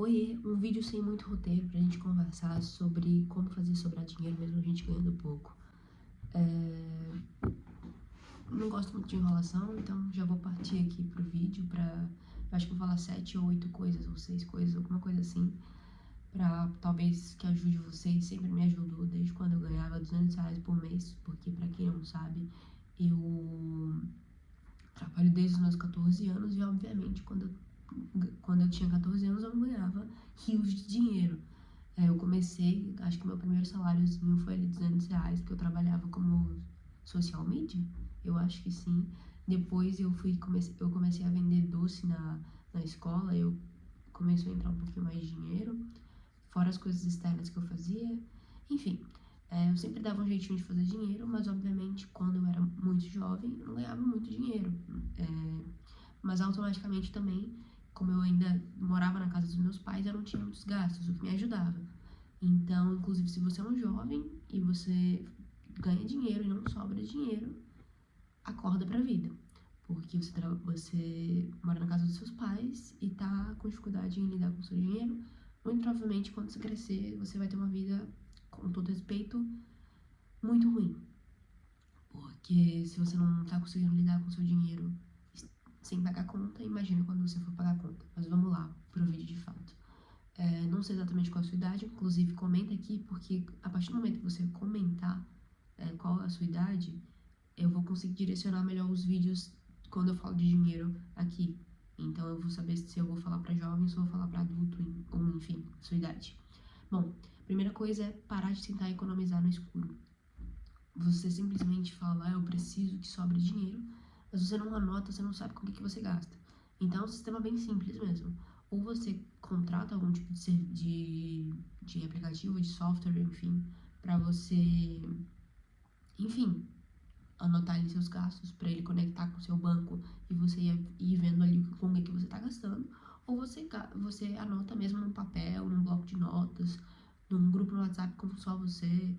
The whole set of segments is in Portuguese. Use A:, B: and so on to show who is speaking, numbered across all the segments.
A: Oiê, um vídeo sem muito roteiro pra gente conversar sobre como fazer sobrar dinheiro mesmo a gente ganhando pouco. Não gosto muito de enrolação, então já vou partir aqui pro vídeo eu acho que vou falar 7 ou 8 coisas, ou 6 coisas, alguma coisa assim, pra talvez que ajude vocês. Sempre me ajudou desde quando eu ganhava R$ 200 por mês, porque pra quem não sabe, eu trabalho desde os meus 14 anos e obviamente quando eu tinha 14 anos eu não ganhava rios de dinheiro. Eu comecei, acho que meu primeiro saláriozinho foi ali R$ 200, porque eu trabalhava como social media, eu acho que sim. Depois eu comecei a vender doce na escola, eu começou a entrar um pouquinho mais de dinheiro, fora as coisas externas que eu fazia. Enfim, eu sempre dava um jeitinho de fazer dinheiro, mas obviamente quando eu era muito jovem eu não ganhava muito dinheiro. Mas automaticamente também, como eu ainda morava na casa dos meus pais, eu não tinha muitos gastos, o que me ajudava. Então, inclusive, se você é um jovem e você ganha dinheiro e não sobra dinheiro, acorda pra vida. Porque você mora na casa dos seus pais e tá com dificuldade em lidar com o seu dinheiro. Muito provavelmente, quando você crescer, você vai ter uma vida, com todo respeito, muito ruim. Porque se você não tá conseguindo lidar com o seu dinheiro sem pagar conta, imagina quando você for pagar conta. Mas vamos lá pro vídeo de fato. Não sei exatamente qual a sua idade, inclusive comenta aqui, porque a partir do momento que você comentar qual é a sua idade, eu vou conseguir direcionar melhor os vídeos quando eu falo de dinheiro aqui. Então eu vou saber se eu vou falar pra jovens ou vou falar pra adulto, ou enfim, sua idade. Bom, primeira coisa é parar de tentar economizar no escuro. Você simplesmente fala, eu preciso que sobre dinheiro, mas você não anota, você não sabe com o que você gasta. Então é um sistema bem simples mesmo. Ou você contrata algum tipo de aplicativo, de software, enfim, pra você, enfim, anotar ali seus gastos, pra ele conectar com o seu banco e você ir vendo ali com o que você tá gastando. Ou você anota mesmo num papel, num bloco de notas, num grupo no WhatsApp com só você.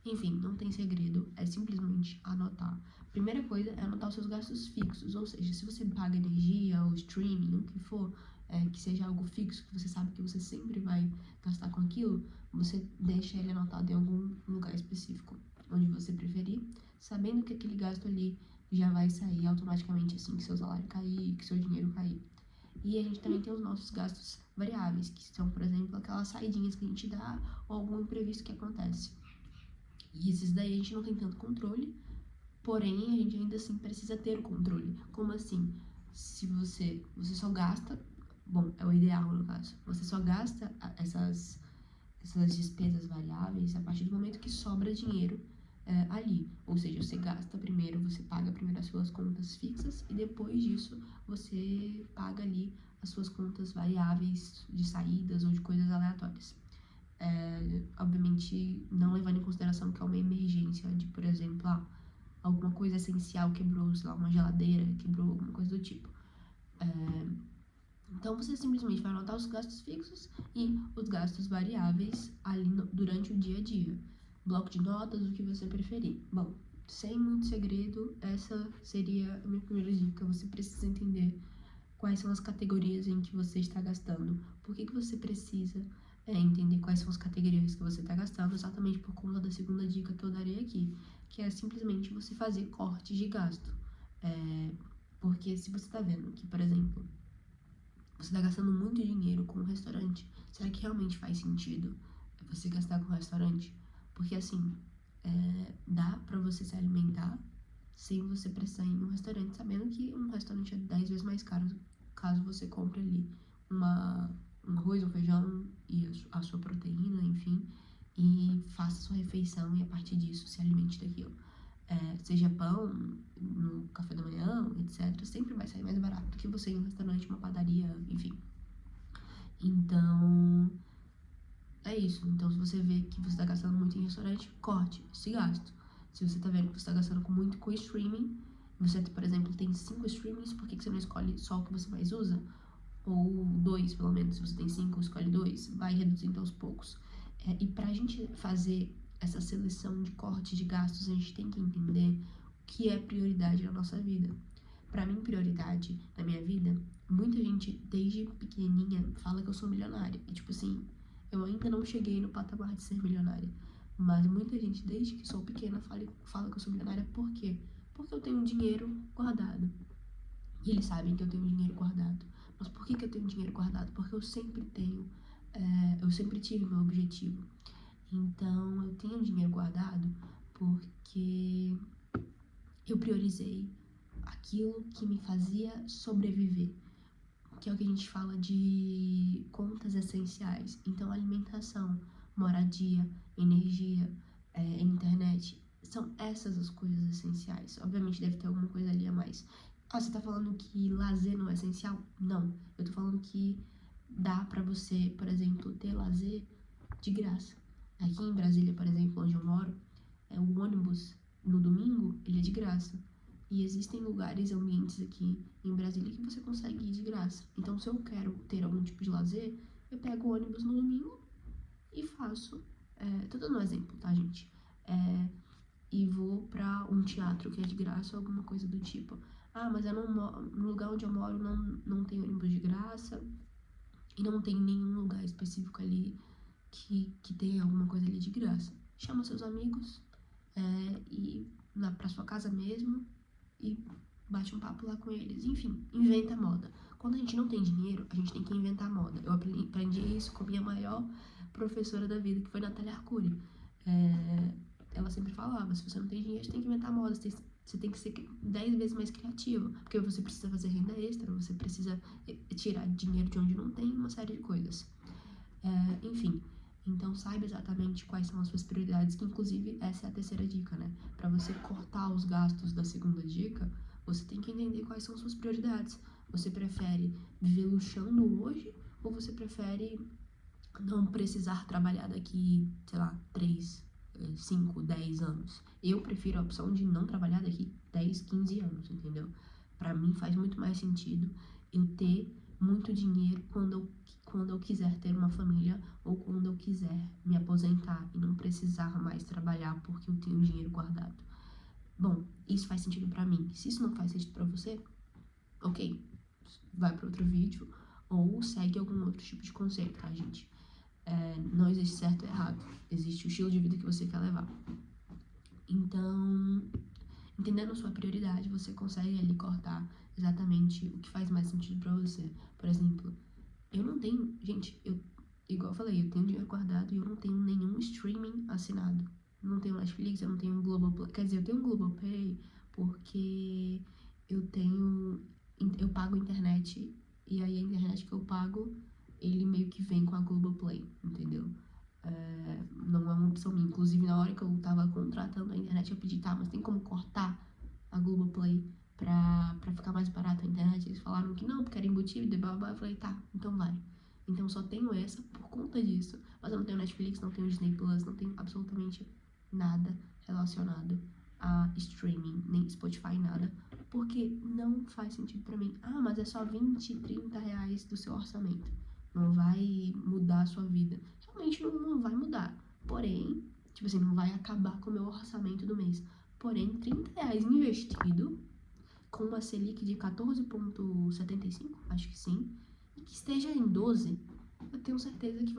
A: Enfim, não tem segredo, é simplesmente anotar. Primeira coisa é anotar os seus gastos fixos, ou seja, se você paga energia ou streaming, o que for, que seja algo fixo, que você sabe que você sempre vai gastar com aquilo, você deixa ele anotado em algum lugar específico, onde você preferir, sabendo que aquele gasto ali já vai sair automaticamente assim que seu salário cair, que seu dinheiro cair. E a gente também tem os nossos gastos variáveis, que são, por exemplo, aquelas saidinhas que a gente dá ou algum imprevisto que acontece. E esses daí a gente não tem tanto controle, porém a gente ainda assim precisa ter o controle. Como assim? Se você só gasta, bom, é o ideal no caso, você só gasta essas despesas variáveis a partir do momento que sobra dinheiro ali. Ou seja, você gasta primeiro, você paga primeiro as suas contas fixas e depois disso você paga ali as suas contas variáveis de saídas ou de coisas aleatórias. Obviamente não levando em consideração que é uma emergência de, por exemplo, alguma coisa essencial quebrou, sei lá, uma geladeira quebrou, alguma coisa do tipo. Então você simplesmente vai anotar os gastos fixos e os gastos variáveis ali durante o dia a dia. Bloco de notas, o que você preferir. Bom, sem muito segredo, essa seria a minha primeira dica. Você precisa entender quais são as categorias em que você está gastando. Por que você precisa entender quais são as categorias que você está gastando, exatamente por conta da segunda dica que eu darei aqui, que é simplesmente você fazer cortes de gasto. Porque se você está vendo que, por exemplo, você está gastando muito dinheiro com um restaurante, será que realmente faz sentido você gastar com um restaurante? Porque assim, dá pra você se alimentar sem você precisar ir em um restaurante, sabendo que um restaurante é 10 vezes mais caro caso você compre ali um arroz, um feijão e a sua proteína, enfim, e faça sua refeição e a partir disso se alimente daquilo. Seja pão, no café da manhã, etc., sempre vai sair mais barato do que você ir em um restaurante, uma padaria, enfim. Então, é isso. Então, se você vê que você está gastando muito em restaurante, corte esse gasto. Se você está vendo que você está gastando muito com streaming, você, por exemplo, tem 5 streamings, por que você não escolhe só o que você mais usa? Ou 2, pelo menos. Se você tem 5, escolhe 2. Vai reduzindo aos poucos. E pra gente fazer essa seleção de corte de gastos, a gente tem que entender o que é prioridade na nossa vida. Pra mim, prioridade na minha vida muita gente, desde pequenininha, fala que eu sou milionária. E, tipo assim, eu ainda não cheguei no patamar de ser milionária. Mas muita gente, desde que sou pequena, fala que eu sou milionária. Por quê? Porque eu tenho dinheiro guardado. E eles sabem que eu tenho dinheiro guardado. Mas por que eu tenho dinheiro guardado? Porque eu sempre tive meu objetivo. Então, eu tenho dinheiro guardado porque eu priorizei aquilo que me fazia sobreviver, que é o que a gente fala de contas essenciais. Então, alimentação, moradia, energia, internet, são essas as coisas essenciais. Obviamente deve ter alguma coisa ali a mais. Ah, você tá falando que lazer não é essencial? Não, eu tô falando que dá pra você, por exemplo, ter lazer de graça. Aqui em Brasília, por exemplo, onde eu moro, o ônibus no domingo, ele é de graça. E existem lugares, ambientes aqui em Brasília que você consegue ir de graça. Então, se eu quero ter algum tipo de lazer, eu pego o ônibus no domingo e faço. Tô dando um exemplo, tá, gente? E vou pra um teatro que é de graça ou alguma coisa do tipo. Ah, mas eu não moro, no lugar onde eu moro não tem ônibus de graça e não tem nenhum lugar específico ali que tenha alguma coisa ali de graça. Chama seus amigos e lá pra sua casa mesmo e bate um papo lá com eles. Enfim, inventa moda. Quando a gente não tem dinheiro, a gente tem que inventar moda. Eu aprendi isso com a minha maior professora da vida, que foi Natália Arcuri. Ela sempre falava, se você não tem dinheiro, você tem que inventar moda, você tem que ser 10 vezes mais criativo, porque você precisa fazer renda extra, você precisa tirar dinheiro de onde não tem, uma série de coisas. Enfim, então saiba exatamente quais são as suas prioridades, que inclusive essa é a terceira dica, né? Pra você cortar os gastos da segunda dica, você tem que entender quais são as suas prioridades. Você prefere viver luxando hoje ou você prefere não precisar trabalhar daqui, sei lá, 3, 5, 10 anos? Eu prefiro a opção de não trabalhar daqui 10, 15 anos, entendeu? Pra mim faz muito mais sentido eu ter muito dinheiro quando eu quiser ter uma família ou quando eu quiser me aposentar e não precisar mais trabalhar porque eu tenho dinheiro guardado. Bom, isso faz sentido pra mim. Se isso não faz sentido pra você, ok, vai pra outro vídeo ou segue algum outro tipo de conceito, tá, gente? Não existe certo e errado. Existe o estilo de vida que você quer levar. Então, entendendo a sua prioridade, você consegue ali cortar exatamente o que faz mais sentido pra você. Por exemplo, eu não tenho, gente, igual eu falei, eu tenho dinheiro guardado e eu não tenho nenhum streaming assinado. Não tenho Netflix, eu não tenho Globoplay. Quer dizer, eu tenho Globoplay porque eu pago internet e aí a internet que eu pago, ele meio que vem com a Globoplay, entendeu? Não é uma opção minha. Inclusive, na hora que eu tava contratando a internet, eu pedi, tá, mas tem como cortar a Globoplay pra ficar mais barato a internet? Eles falaram que não, porque era embutido e blá blá. Eu falei, tá, então vai. Então só tenho essa por conta disso. Mas eu não tenho Netflix, não tenho Disney Plus, não tenho absolutamente nada relacionado a streaming, nem Spotify, nada. Porque não faz sentido pra mim. Ah, mas é só 20, 30 reais do seu orçamento. Não vai mudar a sua vida. Realmente não vai mudar. Porém, tipo assim, não vai acabar com o meu orçamento do mês. Porém, 30 reais investido com uma Selic de 14,75, acho que sim, e que esteja em 12, eu tenho certeza que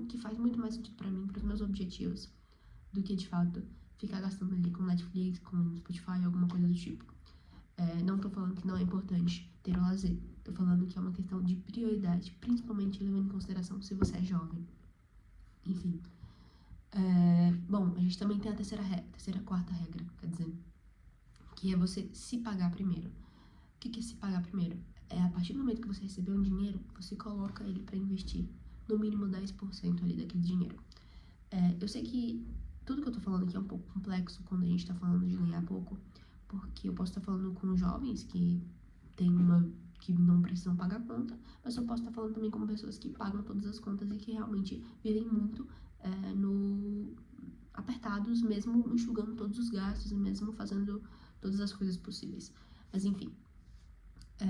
A: que faz muito mais sentido pra mim, pros meus objetivos, do que de fato ficar gastando ali com Netflix, com Spotify, alguma coisa do tipo. Não tô falando que não é importante ter o lazer, tô falando que é uma questão de prioridade, principalmente levando em consideração se você é jovem. Enfim. Bom, a gente também tem a quarta regra, quer dizer, que é você se pagar primeiro. O que é se pagar primeiro? A partir do momento que você receber um dinheiro, você coloca ele para investir, no mínimo 10% ali daquele dinheiro. Eu sei que tudo que eu tô falando aqui é um pouco complexo quando a gente tá falando de ganhar pouco, porque eu posso estar falando com jovens que que não precisam pagar conta, mas eu posso estar falando também com pessoas que pagam todas as contas e que realmente vivem muito apertados, mesmo enxugando todos os gastos e mesmo fazendo todas as coisas possíveis. Mas enfim,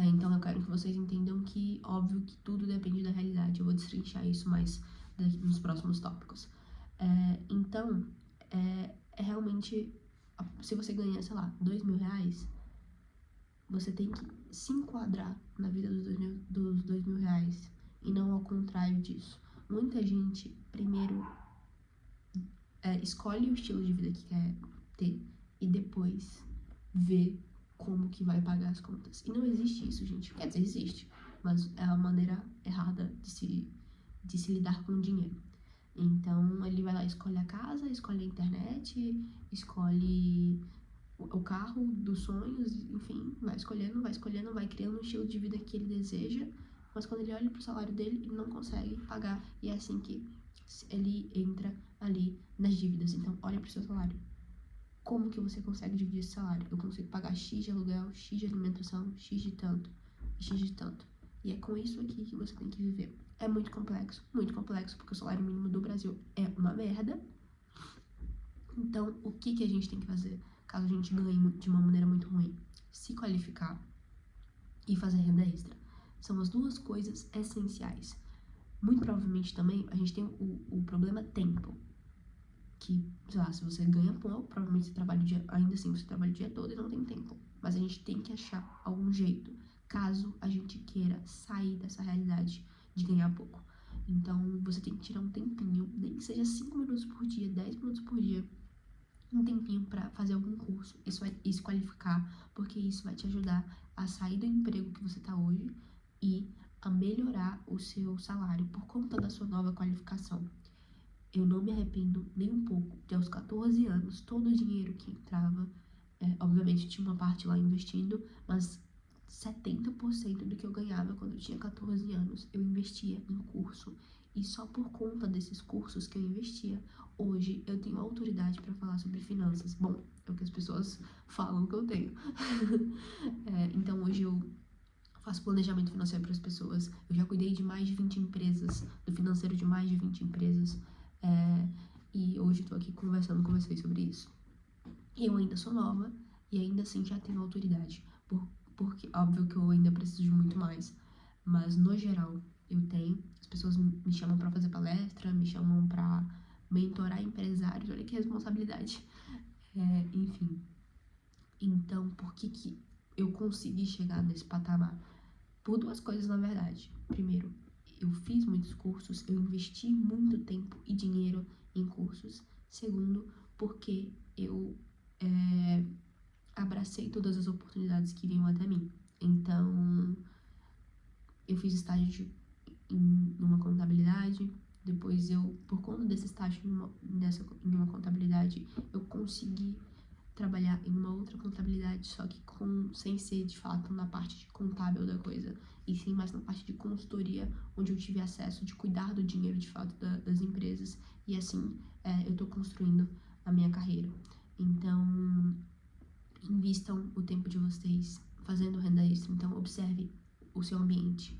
A: então eu quero que vocês entendam que, óbvio, que tudo depende da realidade. Eu vou destrinchar isso mais nos próximos tópicos. Então, realmente, se você ganha, sei lá, 2.000 reais, Você tem que se enquadrar na vida dos 2.000 reais e não ao contrário disso. Muita gente, primeiro, escolhe o estilo de vida que quer ter e depois vê como que vai pagar as contas. E não existe isso, gente. Quer dizer, existe, mas é a maneira errada de se lidar com o dinheiro. Então, ele vai lá, escolhe a casa, escolhe a internet, escolhe o carro dos sonhos, enfim, vai escolhendo, vai criando um estilo de vida que ele deseja, mas quando ele olha pro salário dele, ele não consegue pagar, e é assim que ele entra ali nas dívidas. Então, olha pro seu salário. Como que você consegue dividir esse salário? Eu consigo pagar X de aluguel, X de alimentação, X de tanto, X de tanto. E é com isso aqui que você tem que viver. É muito complexo, porque o salário mínimo do Brasil é uma merda. Então, o que a gente tem que fazer caso a gente ganhe de uma maneira muito ruim? Se qualificar e fazer renda extra. São as duas coisas essenciais. Muito provavelmente também a gente tem o problema tempo. Que, sei lá, se você ganha pouco, provavelmente você trabalha o dia, ainda assim você trabalha o dia todo e não tem tempo. Mas a gente tem que achar algum jeito, caso a gente queira sair dessa realidade de ganhar pouco. Então, você tem que tirar um tempinho, nem que seja 5 minutos por dia, 10 minutos por dia, um tempinho para fazer algum curso e se qualificar, porque isso vai te ajudar a sair do emprego que você tá hoje e a melhorar o seu salário por conta da sua nova qualificação. Eu não me arrependo nem um pouco de aos 14 anos, todo o dinheiro que entrava, obviamente tinha uma parte lá investindo, mas 70% do que eu ganhava quando eu tinha 14 anos, eu investia em curso. E só por conta desses cursos que eu investia, hoje eu tenho autoridade para falar sobre finanças. Bom, é o que as pessoas falam que eu tenho. Então hoje eu faço planejamento financeiro para as pessoas. Eu já cuidei de mais de 20 empresas, do financeiro de mais de 20 empresas. E hoje eu tô aqui conversando com vocês sobre isso. Eu ainda sou nova e ainda assim já tenho autoridade. Porque, óbvio que eu ainda preciso de muito mais. Mas, no geral, eu tenho. As pessoas me chamam pra fazer palestra, me chamam pra mentorar empresários. Olha que responsabilidade. Enfim. Então, por que eu consegui chegar nesse patamar? Por duas coisas, na verdade. Primeiro, eu fiz muitos cursos, eu investi muito tempo e dinheiro em cursos. Segundo, porque eu abracei todas as oportunidades que vinham até mim. Então, eu fiz estágio em uma contabilidade, depois por conta desse estágio em uma contabilidade, eu consegui trabalhar em uma outra contabilidade, só que sem ser de fato na parte de contábil da coisa, e sim mais na parte de consultoria, onde eu tive acesso de cuidar do dinheiro de fato das empresas, e assim eu tô construindo a minha carreira. Então, invistam o tempo de vocês fazendo renda extra. Então, observe o seu ambiente.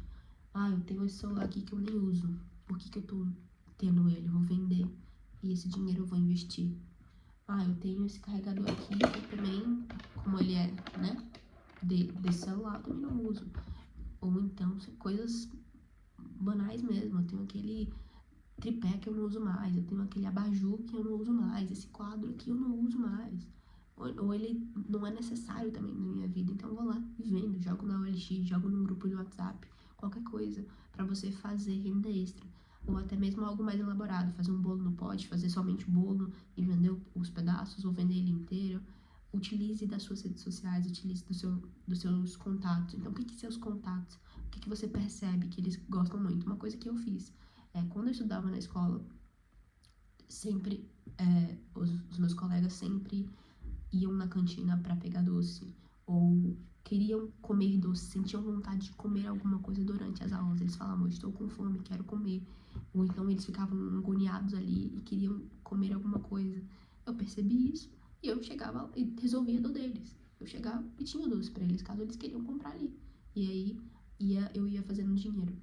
A: Eu tenho esse celular aqui que eu nem uso. Por que eu tô tendo ele? Eu vou vender e esse dinheiro eu vou investir. Eu tenho esse carregador aqui que eu também, como ele é, né, desse celular, eu também não uso. Ou então, coisas banais mesmo. Eu tenho aquele tripé que eu não uso mais, eu tenho aquele abajur que eu não uso mais, esse quadro aqui eu não uso mais. Ou ele não é necessário também na minha vida, então eu vou lá e vendo, jogo na OLX, jogo num grupo de WhatsApp, qualquer coisa, pra você fazer renda extra. Ou até mesmo algo mais elaborado, fazer um bolo no pote, fazer somente o bolo e vender os pedaços, ou vender ele inteiro. Utilize das suas redes sociais, utilize dos seus contatos. Então, o que seus contatos? O que você percebe que eles gostam muito? Uma coisa que eu fiz, quando eu estudava na escola, sempre, os meus colegas sempre iam na cantina para pegar doce, ou queriam comer doce, sentiam vontade de comer alguma coisa durante as aulas. Eles falavam, estou com fome, quero comer. Ou então eles ficavam agoniados ali e queriam comer alguma coisa. Eu percebi isso e eu chegava e resolvia do deles. Eu chegava e tinha doce para eles, caso eles queriam comprar ali. E aí eu ia fazendo dinheiro.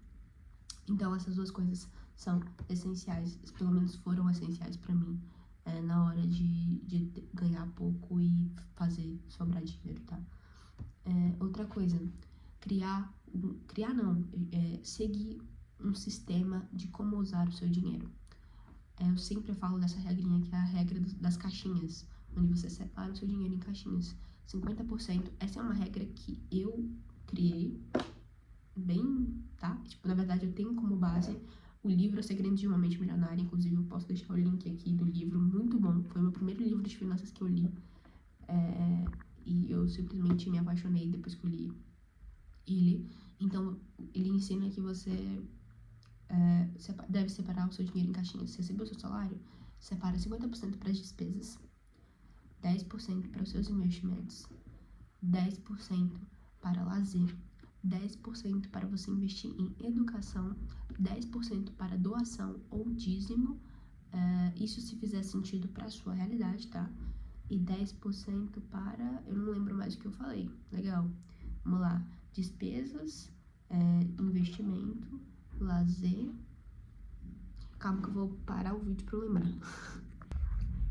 A: Então essas duas coisas são essenciais, pelo menos foram essenciais para mim, na hora de ganhar pouco e fazer sobrar dinheiro, tá? Outra coisa, seguir um sistema de como usar o seu dinheiro. Eu sempre falo dessa regrinha, que é a regra das caixinhas, onde você separa o seu dinheiro em caixinhas. 50%. Essa é uma regra que eu criei, tá? Tipo, na verdade, eu tenho como base o livro Os Segredos de uma Mente Milionária. Inclusive, eu posso deixar o link aqui do livro, muito bom. Foi o meu primeiro livro de finanças que eu li. E eu simplesmente me apaixonei depois que eu li ele. Então, ele ensina que você deve separar o seu dinheiro em caixinhas. Você recebeu o seu salário, separa 50% para as despesas, 10% para os seus investimentos, 10% para lazer, 10% para você investir em educação, 10% para doação ou dízimo, isso se fizer sentido para a sua realidade, tá? E 10% para, eu não lembro mais o que eu falei, legal, vamos lá, despesas, investimento, lazer, calma que eu vou parar o vídeo pra eu lembrar.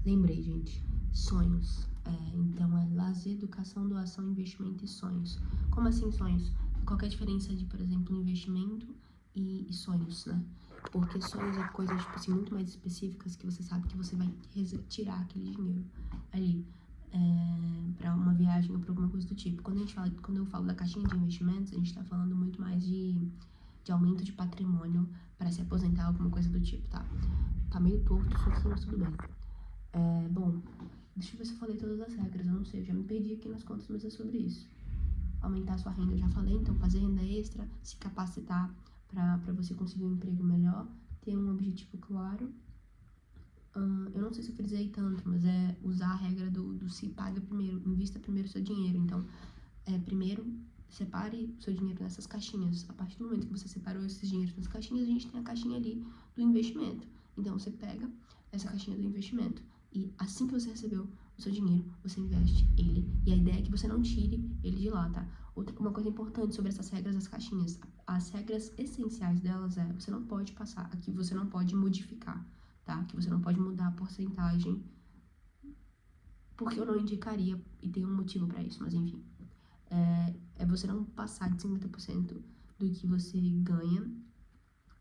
A: Lembrei, gente, sonhos, então é lazer, educação, doação, investimento e sonhos. Como assim sonhos? Qual que é a diferença de, por exemplo, investimento e sonhos, né? Porque sonhos é coisas, tipo assim, muito mais específicas que você sabe que você vai tirar aquele dinheiro ali pra uma viagem ou pra alguma coisa do tipo. Quando eu falo da caixinha de investimentos, a gente tá falando muito mais de aumento de patrimônio para se aposentar, alguma coisa do tipo, tá? Tá meio torto isso aqui, mas tudo bem. Bom, deixa eu ver se eu falei todas as regras, eu não sei, eu já me perdi aqui nas contas, mas é sobre isso. Aumentar a sua renda, eu já falei, então fazer renda extra, se capacitar pra você conseguir um emprego melhor, ter um objetivo claro. Eu não sei se eu frisei tanto, mas é usar a regra do se paga primeiro, invista primeiro o seu dinheiro. Então, primeiro, separe o seu dinheiro nessas caixinhas. A partir do momento que você separou esses dinheiros nas caixinhas, a gente tem a caixinha ali do investimento. Então, você pega essa caixinha do investimento e assim que você recebeu o seu dinheiro, você investe ele. E a ideia é que você não tire ele de lá, tá? Uma coisa importante sobre essas regras das caixinhas, as regras essenciais delas você não pode passar, aqui você não pode modificar, tá? Que você não pode mudar a porcentagem, porque eu não indicaria e tem um motivo pra isso, mas enfim. É você não passar de 50% do que você ganha,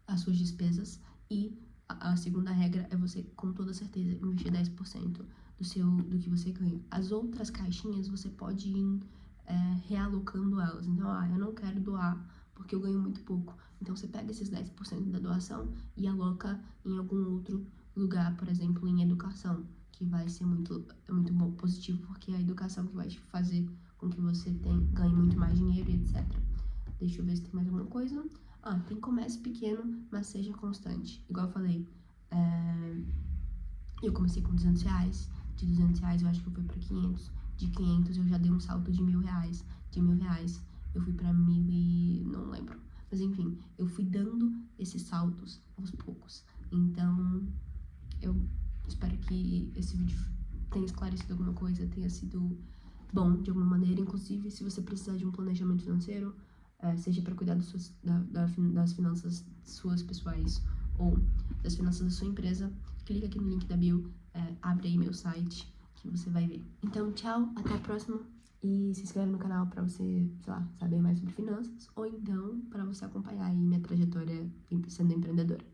A: as suas despesas, e a segunda regra é você, com toda certeza, investir 10% do que você ganha. As outras caixinhas, você pode ir realocando elas. Então, eu não quero doar porque eu ganho muito pouco. Então, você pega esses 10% da doação e aloca em algum outro lugar, por exemplo, em educação, que vai ser muito bom, positivo, porque é a educação que vai te fazer com que você ganhe muito mais dinheiro e etc. Deixa eu ver se tem mais alguma coisa. Tem comércio pequeno, mas seja constante. Igual eu falei, eu comecei com R$200, de R$200 eu acho que eu fui pra 500, de 500 eu já dei um salto de R$1.000, de R$1.000 eu fui pra 1.000 e não lembro. Mas enfim, eu fui dando esses saltos aos poucos. Então, eu espero que esse vídeo tenha esclarecido alguma coisa, tenha sido bom de alguma maneira. Inclusive, se você precisar de um planejamento financeiro, seja para cuidar das finanças suas pessoais ou das finanças da sua empresa, clica aqui no link da bio, abre aí meu site que você vai ver. Então, tchau, até a próxima e se inscreve no canal para você, sei lá, saber mais sobre finanças ou então para você acompanhar aí minha trajetória sendo empreendedora.